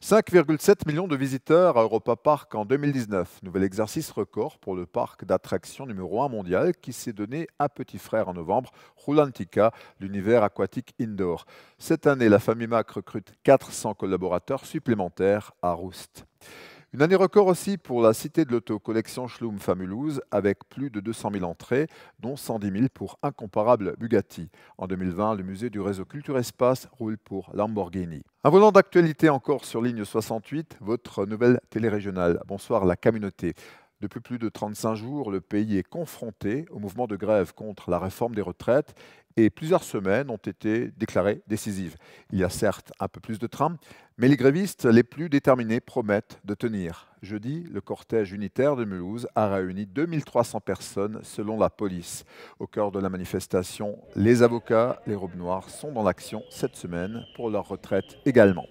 5,7 millions de visiteurs à Europa Park en 2019. Nouvel exercice record pour le parc d'attractions numéro 1 mondial qui s'est donné un petit frère en novembre, Rulantica, l'univers aquatique indoor. Cette année, la famille Mac recrute 400 collaborateurs supplémentaires à Roust. Une année record aussi pour la Cité de l'Auto Collection Schlumpf à Mulhouse, avec plus de 200 000 entrées, dont 110 000 pour incomparable Bugatti. En 2020, le musée du réseau Culture Espace roule pour Lamborghini. Un volant d'actualité encore sur Ligne 68, votre nouvelle télé-régionale. Bonsoir la communauté. Depuis plus de 35 jours, le pays est confronté au mouvement de grève contre la réforme des retraites et plusieurs semaines ont été déclarées décisives. Il y a certes un peu plus de train, mais les grévistes les plus déterminés promettent de tenir. Jeudi, le cortège unitaire de Mulhouse a réuni 2300 personnes selon la police. Au cœur de la manifestation, les avocats, les robes noires sont dans l'action cette semaine pour leur retraite également.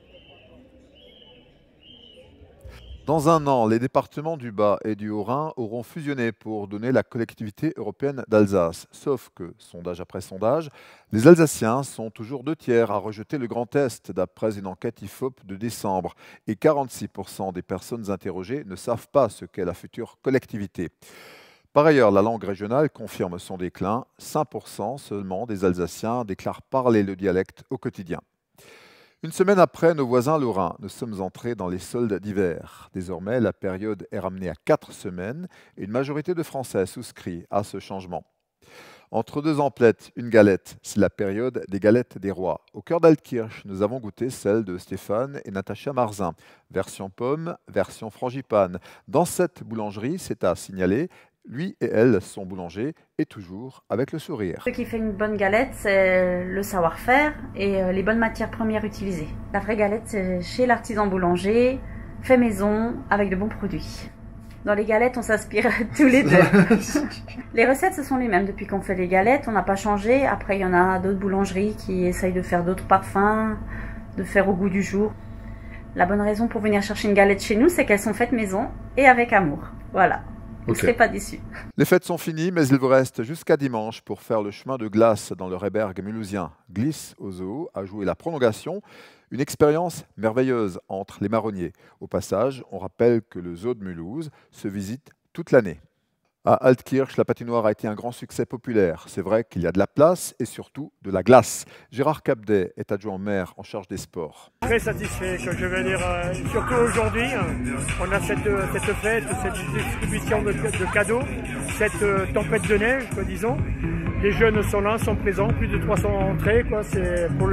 Dans un an, les départements du Bas et du Haut-Rhin auront fusionné pour donner la collectivité européenne d'Alsace. Sauf que, sondage après sondage, les Alsaciens sont toujours 2 tiers à rejeter le Grand Est, d'après une enquête IFOP de décembre. Et 46% des personnes interrogées ne savent pas ce qu'est la future collectivité. Par ailleurs, la langue régionale confirme son déclin. 5% seulement des Alsaciens déclarent parler le dialecte au quotidien. Une semaine après nos voisins lorrains, nous sommes entrés dans les soldes d'hiver. Désormais, la période est ramenée à 4 semaines et une majorité de Français souscrit à ce changement. Entre deux emplettes, une galette, c'est la période des galettes des rois. Au cœur d'Altkirch, nous avons goûté celle de Stéphane et Natacha Marzin. Version pomme, version frangipane. Dans cette boulangerie, c'est à signaler, lui et elle sont boulangers et toujours avec le sourire. Ce qui fait une bonne galette, c'est le savoir-faire et les bonnes matières premières utilisées. La vraie galette, c'est chez l'artisan boulanger, fait maison, avec de bons produits. Dans les galettes, on s'inspire tous les deux. Les recettes, ce sont les mêmes depuis qu'on fait les galettes, on n'a pas changé. Après, il y en a d'autres boulangeries qui essayent de faire d'autres parfums, de faire au goût du jour. La bonne raison pour venir chercher une galette chez nous, c'est qu'elles sont faites maison et avec amour. Voilà. Vous ne serez pas déçus. Les fêtes sont finies, mais il vous reste jusqu'à dimanche pour faire le chemin de glace dans le Rehberg mulhousien. Glisse au zoo a joué la prolongation, une expérience merveilleuse entre les marronniers. Au passage, on rappelle que le zoo de Mulhouse se visite toute l'année. À Altkirch, la patinoire a été un grand succès populaire. C'est vrai qu'il y a de la place et surtout de la glace. Gérard Capdet est adjoint au maire en charge des sports. Très satisfait, que je veux dire, surtout aujourd'hui, on a cette fête, cette distribution de cadeaux, cette tempête de neige, disons. Les jeunes sont là, sont présents, plus de 300 entrées, pour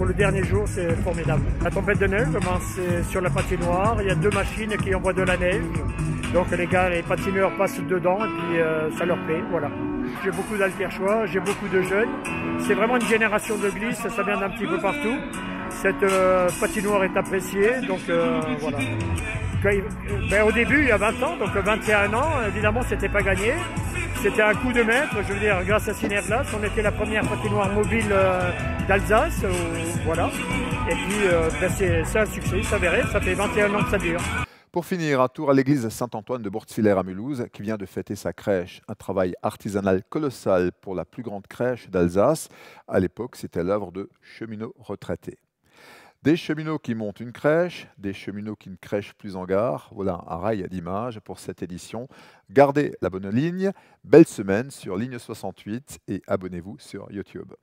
le dernier jour, c'est formidable. La tempête de neige, c'est sur la patinoire, il y a 2 machines qui envoient de la neige. Donc les patineurs passent dedans et puis ça leur plaît, voilà. J'ai beaucoup d'Altkirchois, j'ai beaucoup de jeunes. C'est vraiment une génération de glisse, ça vient d'un petit peu partout. Cette patinoire est appréciée, donc voilà. Au début, il y a 20 ans, donc 21 ans, évidemment, c'était pas gagné. C'était un coup de maître, je veux dire, grâce à Cinerglace, on était la première patinoire mobile d'Alsace, voilà. Et puis, c'est un succès, il s'avérait, ça fait 21 ans que ça dure. Pour finir, un tour à l'église Saint-Antoine de Bortzwiller à Mulhouse, qui vient de fêter sa crèche. Un travail artisanal colossal pour la plus grande crèche d'Alsace. À l'époque, c'était l'œuvre de cheminots retraités. Des cheminots qui montent une crèche, des cheminots qui ne crèchent plus en gare. Voilà un rail d'images pour cette édition. Gardez la bonne ligne. Belle semaine sur Ligne 68 et abonnez-vous sur YouTube.